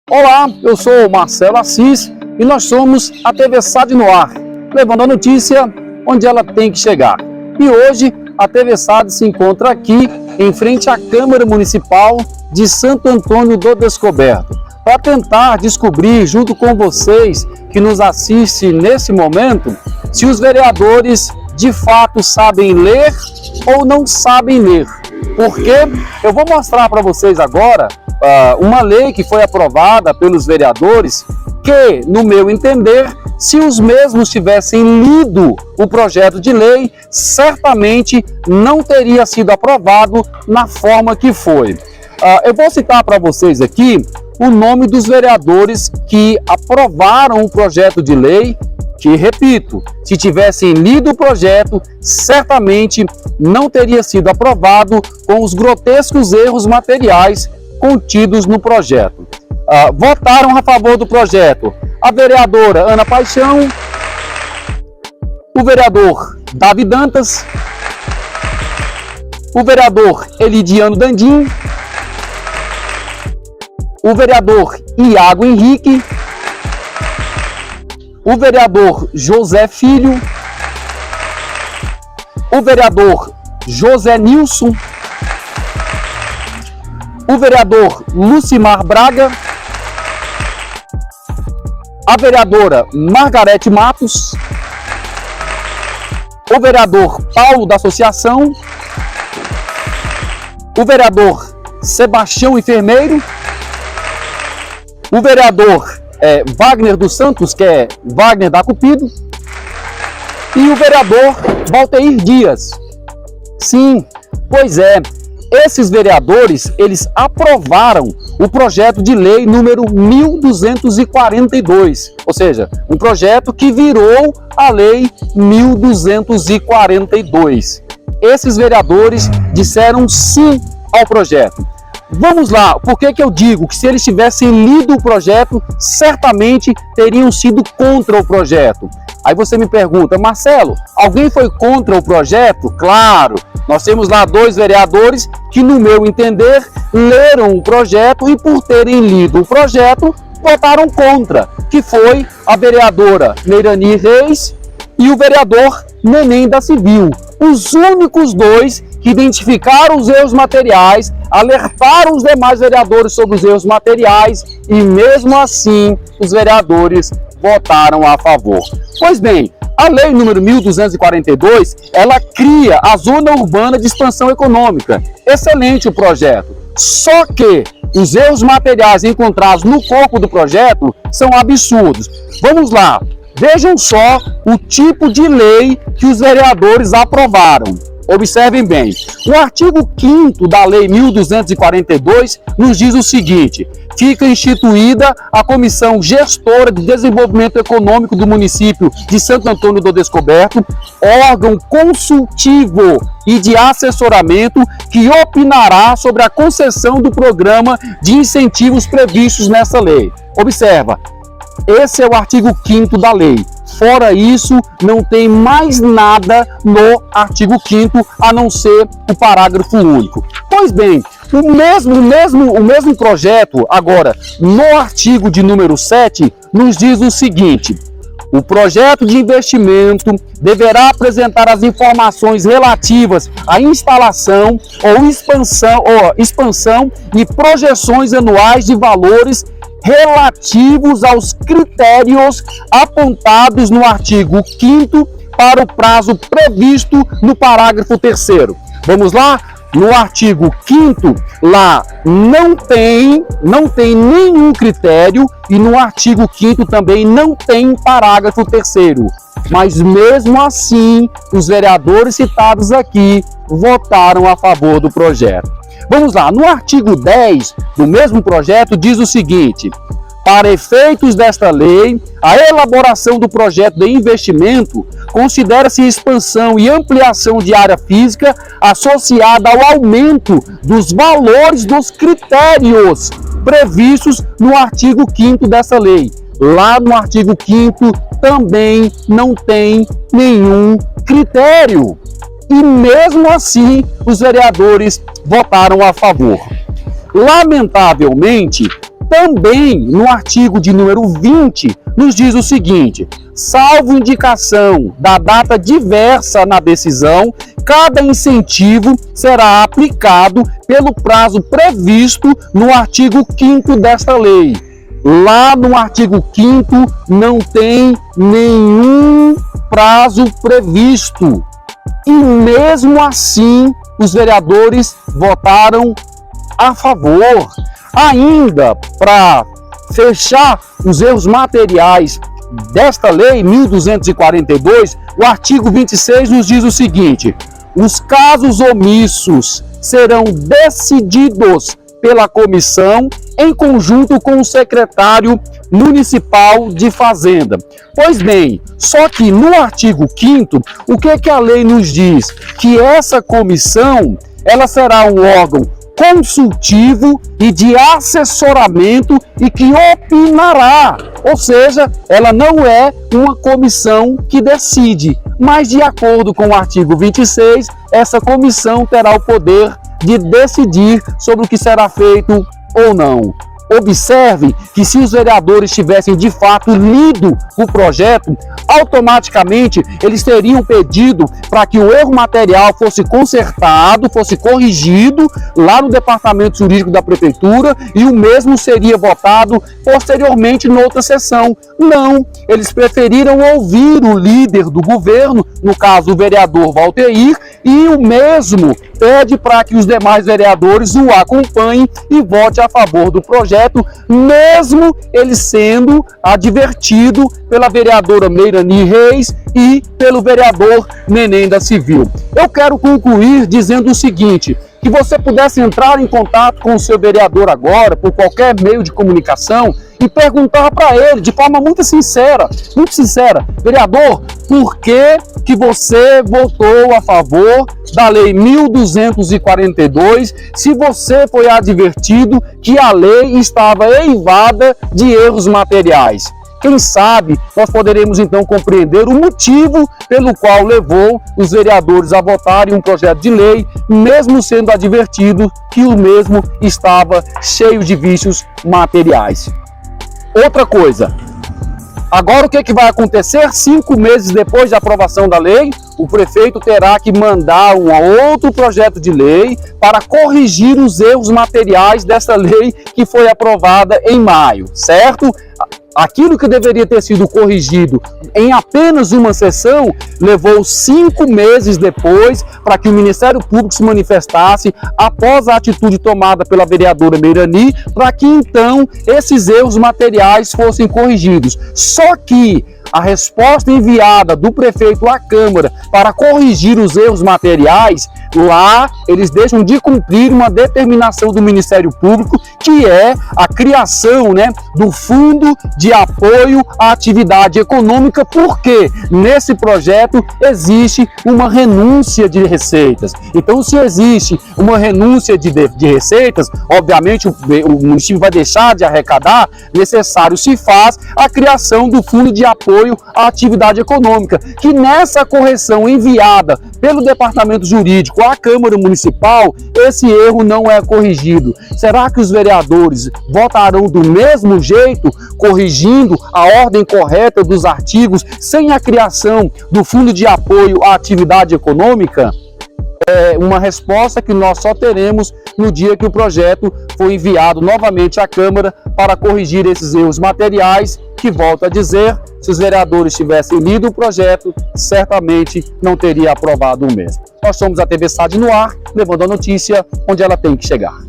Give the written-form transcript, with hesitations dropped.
Olá, eu sou o Marcelo Assis e nós somos a TV SAD no ar, levando a notícia onde ela tem que chegar. E hoje a TV SAD se encontra aqui em frente à Câmara Municipal de Santo Antônio do Descoberto, para tentar descobrir junto com vocês que nos assistem nesse momento, se os vereadores de fato sabem ler ou não sabem ler. Porque eu vou mostrar para vocês agora uma lei que foi aprovada pelos vereadores que, no meu entender, se os mesmos tivessem lido o projeto de lei, certamente não teria sido aprovado na forma que foi. Eu vou citar para vocês aqui o nome dos vereadores que aprovaram o projeto de lei, que, repito, se tivessem lido o projeto, certamente não teria sido aprovado com os grotescos erros materiais contidos no projeto. Votaram a favor do projeto a vereadora Ana Paixão, o vereador Davi Dantas, o vereador Elidiano Dandim, o vereador Iago Henrique, o vereador José Filho, o vereador José Nilson, o vereador Lucimar Braga, a vereadora Margarete Matos, o vereador Paulo da Associação, o vereador Sebastião Enfermeiro, o vereador Wagner dos Santos, que é Wagner da Cupido, e o vereador Valteir Dias. Sim, pois é, esses vereadores, eles aprovaram o projeto de lei número 1242, ou seja, um projeto que virou a lei 1242. Esses vereadores disseram sim ao projeto. Vamos lá, por que eu digo que se eles tivessem lido o projeto, certamente teriam sido contra o projeto? Aí você me pergunta, Marcelo, alguém foi contra o projeto? Claro, nós temos lá dois vereadores que, no meu entender, leram o projeto e, por terem lido o projeto, votaram contra, que foi a vereadora Neirani Reis e o vereador Neném da Civil. Os únicos dois que identificaram os erros materiais, alertaram os demais vereadores sobre os erros materiais e, mesmo assim, os vereadores votaram a favor. Pois bem, a lei número 1242, ela cria a Zona Urbana de Expansão Econômica. Excelente o projeto. Só que os erros materiais encontrados no corpo do projeto são absurdos. Vamos lá, vejam só o tipo de lei que os vereadores aprovaram. Observem bem, o artigo 5º da Lei 1242 nos diz o seguinte: fica instituída a Comissão Gestora de Desenvolvimento Econômico do município de Santo Antônio do Descoberto, órgão consultivo e de assessoramento que opinará sobre a concessão do programa de incentivos previstos nessa lei. Observa, esse é o artigo 5º da lei. Fora isso, não tem mais nada no artigo 5º, a não ser o parágrafo único. Pois bem, o mesmo projeto, agora, no artigo de número 7, nos diz o seguinte: o projeto de investimento deverá apresentar as informações relativas à instalação ou expansão e projeções anuais de valores relativos aos critérios apontados no artigo 5º para o prazo previsto no parágrafo 3º. Vamos lá? No artigo 5º, lá não tem nenhum critério e no artigo 5º também não tem parágrafo 3º. Mas mesmo assim, os vereadores citados aqui votaram a favor do projeto. Vamos lá, no artigo 10 do mesmo projeto diz o seguinte: para efeitos desta lei, a elaboração do projeto de investimento considera-se expansão e ampliação de área física associada ao aumento dos valores dos critérios previstos no artigo 5º dessa lei. Lá no artigo 5º também não tem nenhum critério. E mesmo assim, os vereadores votaram a favor. Lamentavelmente, Também no artigo de número 20 nos diz o seguinte: salvo indicação da data diversa na decisão, cada incentivo será aplicado pelo prazo previsto no artigo 5º desta lei. Lá no artigo 5º não tem nenhum prazo previsto. E mesmo assim, os vereadores votaram a favor. Ainda para fechar os erros materiais desta lei 1242, o artigo 26 nos diz o seguinte: os casos omissos serão decididos pela comissão em conjunto com o secretário municipal de Fazenda. Pois bem, só que no artigo 5º, o que a lei nos diz? Que essa comissão, ela será um órgão consultivo e de assessoramento e que opinará, ou seja, ela não é uma comissão que decide, mas de acordo com o artigo 26, essa comissão terá o poder de decidir sobre o que será feito ou não. Observe que se os vereadores tivessem de fato lido o projeto, automaticamente eles teriam pedido para que o erro material fosse consertado, fosse corrigido lá no departamento jurídico da prefeitura e o mesmo seria votado posteriormente noutra sessão. Não, eles preferiram ouvir o líder do governo, no caso o vereador Valteir, e o mesmo pede para que os demais vereadores o acompanhem e votem a favor do projeto, mesmo ele sendo advertido pela vereadora Meirani Reis e pelo vereador Neném da Civil. Eu quero concluir dizendo o seguinte: que você pudesse entrar em contato com o seu vereador agora, por qualquer meio de comunicação, e perguntar para ele de forma muito sincera, vereador, por que você votou a favor da Lei 1242, se você foi advertido que a lei estava eivada de erros materiais? Quem sabe nós poderemos então compreender o motivo pelo qual levou os vereadores a votarem um projeto de lei, mesmo sendo advertido que o mesmo estava cheio de vícios materiais. Outra coisa, agora o que vai acontecer? 5 meses depois da aprovação da lei, o prefeito terá que mandar um outro projeto de lei para corrigir os erros materiais dessa lei que foi aprovada em maio, certo? Aquilo que deveria ter sido corrigido em apenas uma sessão, levou 5 meses depois para que o Ministério Público se manifestasse após a atitude tomada pela vereadora Meirani, para que então esses erros materiais fossem corrigidos. Só que a resposta enviada do prefeito à Câmara para corrigir os erros materiais, lá eles deixam de cumprir uma determinação do Ministério Público, que é a criação, do Fundo de Apoio à Atividade Econômica, porque nesse projeto existe uma renúncia de receitas. Então, se existe uma renúncia de receitas, obviamente o município vai deixar de arrecadar, necessário se faz a criação do Fundo de Apoio à Atividade Econômica, que nessa correção enviada pelo Departamento Jurídico à Câmara Municipal, esse erro não é corrigido. Será que os vereadores votarão do mesmo jeito, corrigindo a ordem correta dos artigos, sem a criação do Fundo de Apoio à Atividade Econômica? É uma resposta que nós só teremos no dia que o projeto for enviado novamente à Câmara para corrigir esses erros materiais, que, volto a dizer, se os vereadores tivessem lido o projeto, certamente não teria aprovado o mesmo. Nós somos a TV SAD no ar, levando a notícia onde ela tem que chegar.